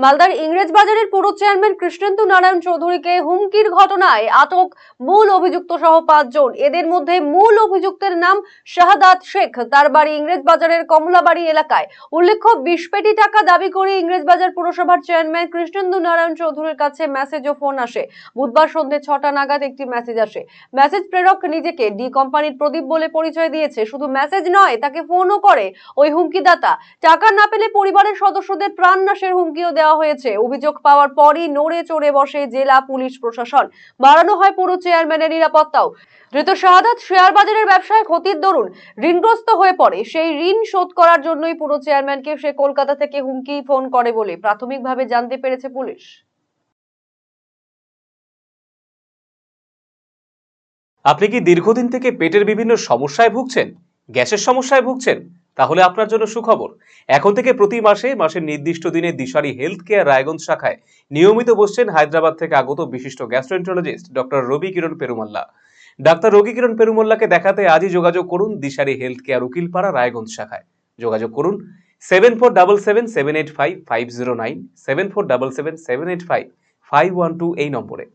মালদার ইংরেজবাজারের পুর চেয়ারম্যান কৃষ্ণেন্দু নারায়ণ চৌধুরীকে হুমকির ঘটনায় আটক মূল অভিযুক্ত সহ 5 জন। এদের মধ্যে মূল অভিযুক্তের নাম শাহাদাত শেখ, তার বাড়ি ইংরেজবাজারের কমলাবাড়ি এলাকায়। উল্লেখ্য, 20 কোটি টাকা দাবি করে ইংরেজবাজার পুরসভার চেয়ারম্যান কৃষ্ণেন্দু নারায়ণ চৌধুরীর কাছে মেসেজ ও ফোন আসে। বুধবার সন্ধ্যে 6টা নাগাদ একটি মেসেজ আসে। মেসেজ প্রেরক নিজেকে ডি কোম্পানির প্রদীপ বলে পরিচয় দিয়েছে। শুধু মেসেজ নয়, তাকে ফোনও করে ওই হুমকিদাতা। টাকা না পেলে পরিবারের সদস্যদের প্রাণ নাশের হুমকিও দেওয়া হয়েছে। অভিযোগ পাওয়ার পরই নড়ে চড়ে বসে জেলা পুলিশ প্রশাসন। বাড়ানো হয় পুরো চেয়ারম্যানের নিরাপত্তাও। ধৃত শাহাদাত শেয়ার বাজারের ব্যবসায় ক্ষতির দরুন ঋণগ্রস্ত হয়ে পড়ে। সেই ঋণ শোধ করার জন্যই পুরো চেয়ারম্যানকে সে কলকাতা থেকে হুমকি ফোন করে বলে প্রাথমিকভাবে জানতে পেরেছে পুলিশ। আপনি কি দীর্ঘদিন থেকে পেটের বিভিন্ন সমস্যায় ভুগছেন? গ্যাসের সমস্যায় ভুগছেন? তাহলে আপনার জন্য সুখবর। এখন থেকে প্রতি মাসের নির্দিষ্ট দিনে দিশারি হেলথ কেয়ার রায়গঞ্জ শাখায় নিয়মিত বসছেন হায়দ্রাবাদ থেকে আগত বিশিষ্ট গ্যাস্ট্রোএন্টারোলজিস্ট ডক্টর রবি কিরণ পেরুমাল্লা। ডাক্তার রবি কিরণ পেরুমাল্লাকে দেখাতে আজই যোগাযোগ করুন দিশারি হেলথ কেয়ার উকিলপাড়া রায়গঞ্জ শাখায়। যোগাযোগ করুন 7477785509, 7477785512 এই নম্বরে।